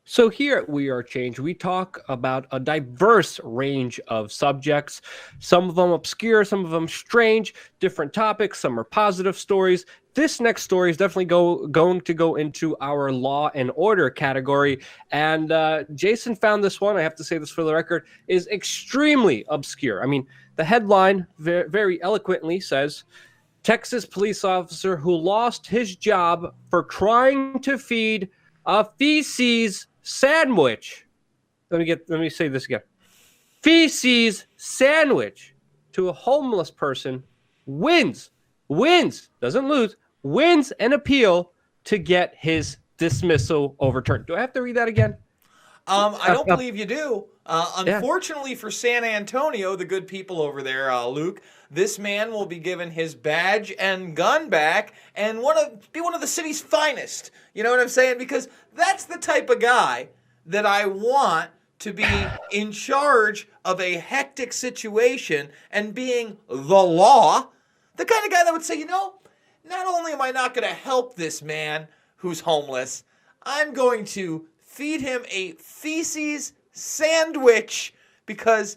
So here at We Are Change, we talk about a diverse range of subjects. Some of them obscure, some of them strange, different topics. Some are positive stories. This next story is definitely going to go into our law and order category. And Jason found this one. I have to say this for the record is extremely obscure. I mean, the headline very eloquently says, Texas police officer who lost his job for trying to feed a feces sandwich. Let me say this again. Feces sandwich to a homeless person wins, doesn't lose, wins an appeal to get his dismissal overturned. Do I have to read that again? I don't believe you do. Yeah. Unfortunately for San Antonio, the good people over there, Luke, this man will be given his badge and gun back and be one of the city's finest. You know what I'm saying? Because that's the type of guy that I want to be in charge of a hectic situation and being the law. The kind of guy that would say, not only am I not going to help this man who's homeless, I'm going to feed him a feces sandwich because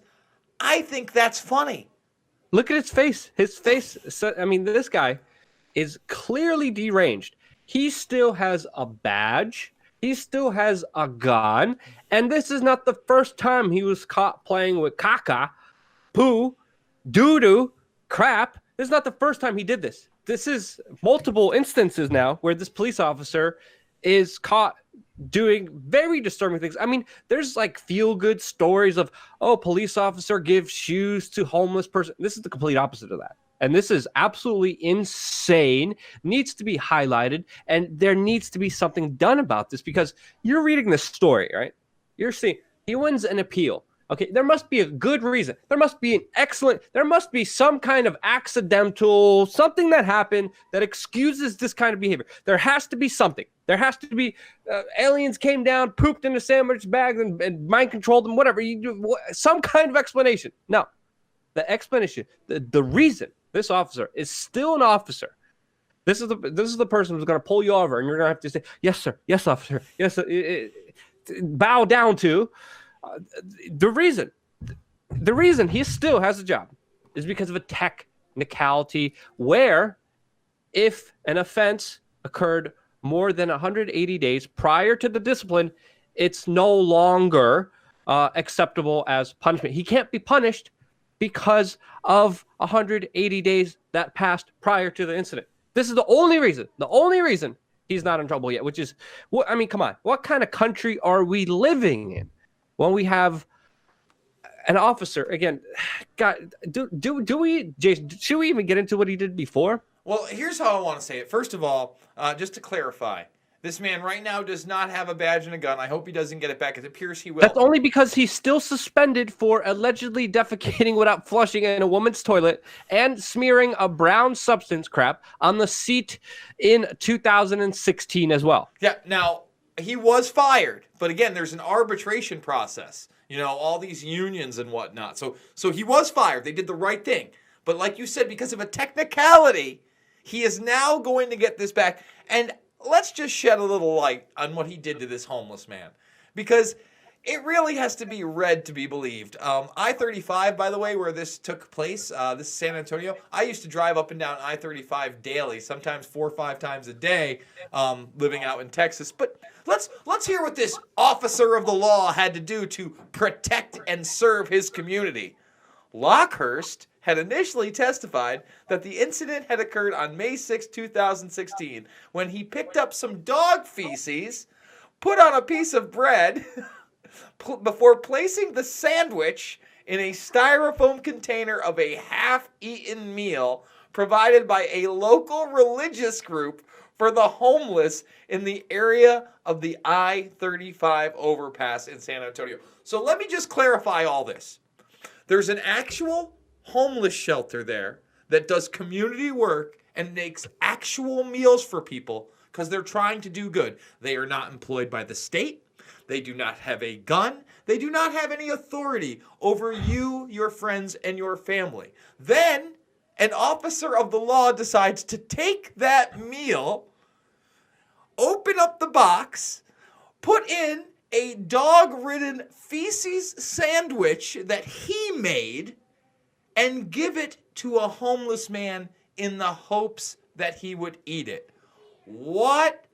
I think that's funny. Look at his face. His face. I mean, this guy is clearly deranged. He still has a badge. He still has a gun. And this is not the first time he was caught playing with caca, poo, doo-doo, crap. This is not the first time he did this. This is multiple instances now where this police officer is caught doing very disturbing things. I mean, there's like feel-good stories of, police officer gives shoes to homeless person. This is the complete opposite of that. And this is absolutely insane, needs to be highlighted, and there needs to be something done about this because you're reading this story, right? You're seeing he wins an appeal. Okay, there must be a good reason. There must be some kind of accidental, something that happened that excuses this kind of behavior. There has to be something. There has to be aliens came down, pooped in a sandwich bag, and mind controlled them, whatever. Some kind of explanation. No, the explanation, the reason this officer is still an officer. This is the person who's going to pull you over, and you're going to have to say, yes, sir, yes, officer, yes, sir, bow down to. The reason he still has a job is because of a technicality where if an offense occurred more than 180 days prior to the discipline, it's no longer acceptable as punishment. He can't be punished because of 180 days that passed prior to the incident. This is the only reason he's not in trouble yet, which is, I mean, come on. What kind of country are we living in when we have an officer, again, God, do we, Jason, should we even get into what he did before? Well, here's how I want to say it. First of all, just to clarify, this man right now does not have a badge and a gun. I hope he doesn't get it back. It appears he will. That's only because he's still suspended for allegedly defecating without flushing in a woman's toilet and smearing a brown substance crap on the seat in 2016 as well. Yeah, now, he was fired. But again, there's an arbitration process. All these unions and whatnot. So he was fired. They did the right thing. But like you said, because of a technicality, he is now going to get this back. And let's just shed a little light on what he did to this homeless man. Because it really has to be read to be believed. I-35, by the way, where this took place, this is San Antonio. I used to drive up and down I-35 daily, sometimes 4 or 5 times a day, living out in Texas. But let's hear what this officer of the law had to do to protect and serve his community. Lockhurst had initially testified that the incident had occurred on May 6, 2016, when he picked up some dog feces, put on a piece of bread, before placing the sandwich in a styrofoam container of a half-eaten meal provided by a local religious group for the homeless in the area of the I-35 overpass in San Antonio. So let me just clarify all this. There's an actual homeless shelter there that does community work and makes actual meals for people because they're trying to do good. They are not employed by the state. They do not have a gun. They do not have any authority over you, your friends, and your family. Then an officer of the law decides to take that meal, open up the box, put in a dog-ridden feces sandwich that he made and give it to a homeless man in the hopes that he would eat it. What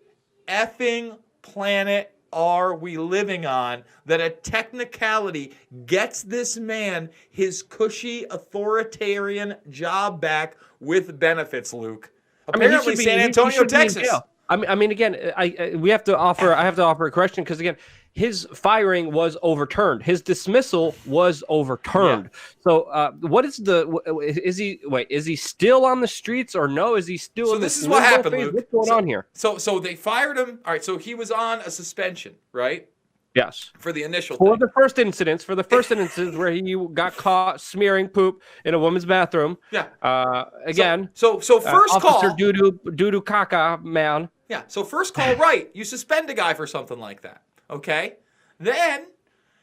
effing planet are we living on that a technicality gets this man his cushy authoritarian job back with benefits, Luke? Apparently, San Antonio, Texas. I mean, again, I have to offer a correction because again, his firing was overturned. His dismissal was overturned. Yeah. So, what is is he still on the streets or no? Is he still? So this is what happened, Luke. What's going on here? So they fired him. All right. So he was on a suspension, right? Yes. For the initial thing. The first incidents, where he got caught smearing poop in a woman's bathroom. Yeah. Again. So first call. Officer doo-doo caca man. Yeah. So first call, right? You suspend a guy for something like that. Okay. Then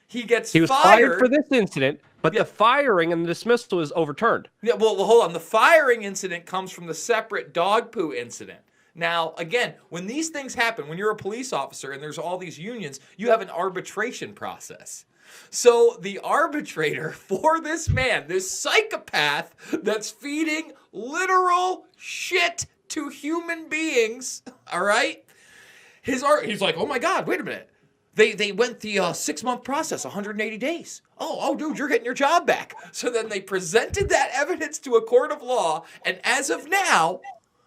he was fired for this incident, but the firing and the dismissal is overturned. Yeah. Well, hold on. The firing incident comes from the separate dog poo incident. Now, again, when these things happen, when you're a police officer and there's all these unions, you have an arbitration process. So the arbitrator for this man, this psychopath that's feeding literal shit to human beings, all right? He's like, oh my God, wait a minute. They went the 6-month process, 180 days. Oh, dude, you're getting your job back. So then they presented that evidence to a court of law, and as of now,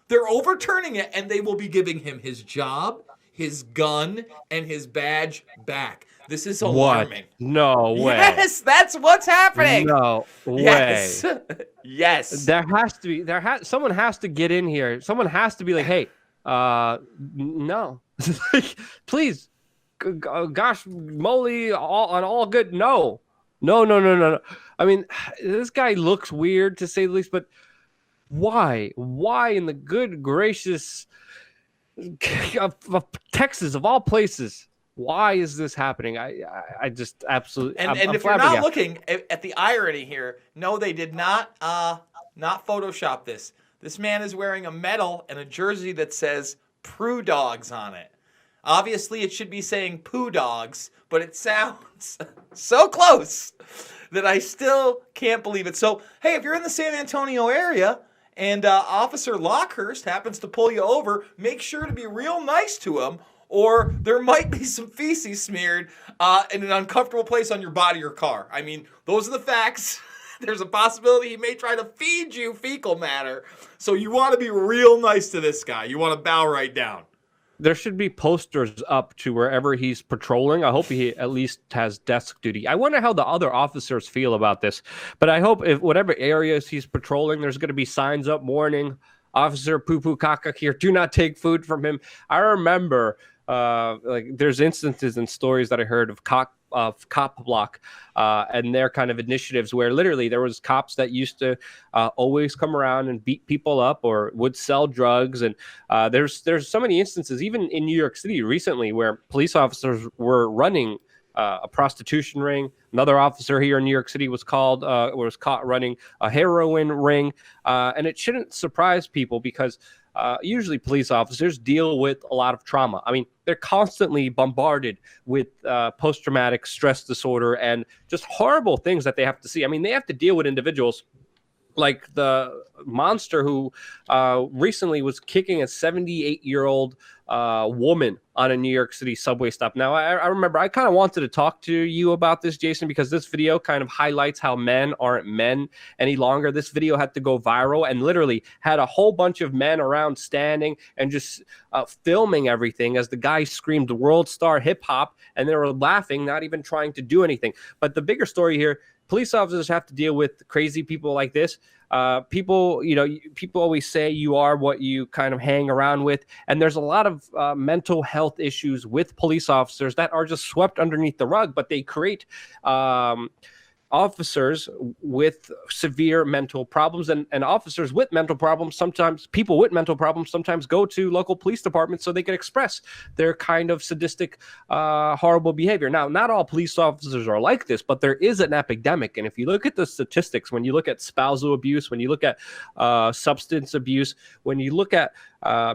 they're overturning it, and they will be giving him his job, his gun, and his badge back. This is alarming. What? No way. Yes, that's what's happening. No way. Yes. Yes. There has to be. Someone has to get in here. Someone has to be like, hey, no, please, gosh, moly, all good. No. I mean, this guy looks weird to say the least, but. Why in the good gracious of Texas, of all places, why is this happening? I just absolutely. And if you're not looking at the irony here, no, they did not Photoshop this. This man is wearing a medal and a jersey that says "Prue Dogs" on it. Obviously, it should be saying "Poo Dogs," but it sounds so close that I still can't believe it. So, hey, if you're in the San Antonio area, and Officer Lockhurst happens to pull you over, make sure to be real nice to him, or there might be some feces smeared in an uncomfortable place on your body or car. I mean, those are the facts. There's a possibility he may try to feed you fecal matter. So you want to be real nice to this guy. You want to bow right down. There should be posters up to wherever he's patrolling. I hope he at least has desk duty. I wonder how the other officers feel about this. But I hope if whatever areas he's patrolling, there's going to be signs up warning, Officer Poo Poo Caca here, do not take food from him. I remember there's instances and stories that I heard of Cop Block and their kind of initiatives where literally there was cops that used to always come around and beat people up or would sell drugs. And there's so many instances, even in New York City recently, where police officers were running a prostitution ring. Another officer here in New York City was caught running a heroin ring. And it shouldn't surprise people because usually police officers deal with a lot of trauma. I mean, they're constantly bombarded with post-traumatic stress disorder and just horrible things that they have to see. I mean, they have to deal with individuals like the monster who recently was kicking a 78-year-old woman on a New York City subway stop. Now, I remember I kind of wanted to talk to you about this, Jason, because this video kind of highlights how men aren't men any longer. This video had to go viral and literally had a whole bunch of men around standing and just filming everything as the guy screamed world star hip hop, and they were laughing, not even trying to do anything. But the bigger story here, police officers have to deal with crazy people like this. People always say you are what you kind of hang around with. And there's a lot of mental health issues with police officers that are just swept underneath the rug, but they create officers with severe mental problems and officers with mental problems. Sometimes people with mental problems sometimes go to local police departments so they can express their kind of sadistic, horrible behavior. Now, not all police officers are like this, but there is an epidemic. And if you look at the statistics, when you look at spousal abuse, when you look at substance abuse, when you look at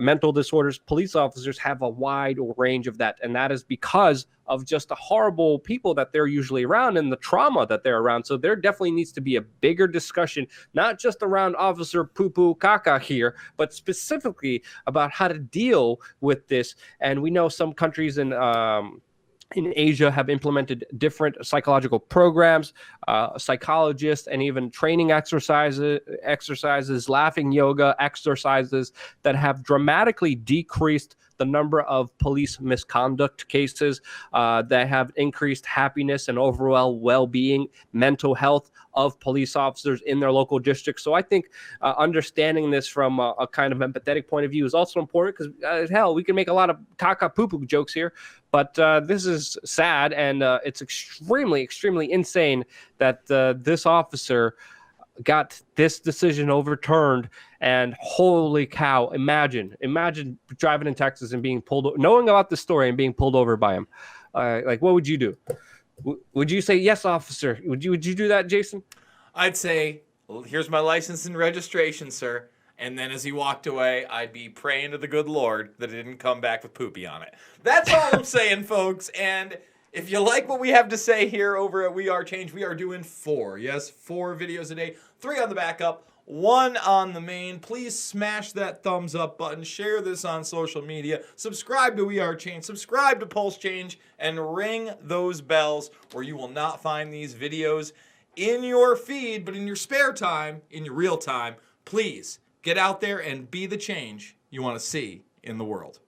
mental disorders, police officers have a wide range of that. And that is because of just the horrible people that they're usually around and the trauma that they're around. So there definitely needs to be a bigger discussion, not just around Officer Poo Poo Caca here, but specifically about how to deal with this. And we know some countries in Asia have implemented different psychological programs, psychologists, and even training exercises, laughing yoga exercises that have dramatically decreased the number of police misconduct cases, that have increased happiness and overall well-being, mental health of police officers in their local districts. So I think understanding this from a kind of empathetic point of view is also important, because hell, we can make a lot of caca poo poo jokes here, but this is sad, and it's extremely, extremely insane that this officer got this decision overturned. And holy cow, imagine driving in Texas and being pulled, knowing about the story and being pulled over by him. Like, what would you do? Would you say, yes, officer? Would you do that, Jason? I'd say, well, here's my license and registration, sir. And then as he walked away, I'd be praying to the good Lord that it didn't come back with poopy on it. That's all I'm saying, folks. And if you like what we have to say here over at We Are Change, we are doing 4 videos a day, 3 on the backup, 1 on the main. Please smash that thumbs up button, share this on social media, subscribe to We Are Change, subscribe to Pulse Change, and ring those bells, or you will not find these videos in your feed. But in your spare time, in your real time, please get out there and be the change you want to see in the world.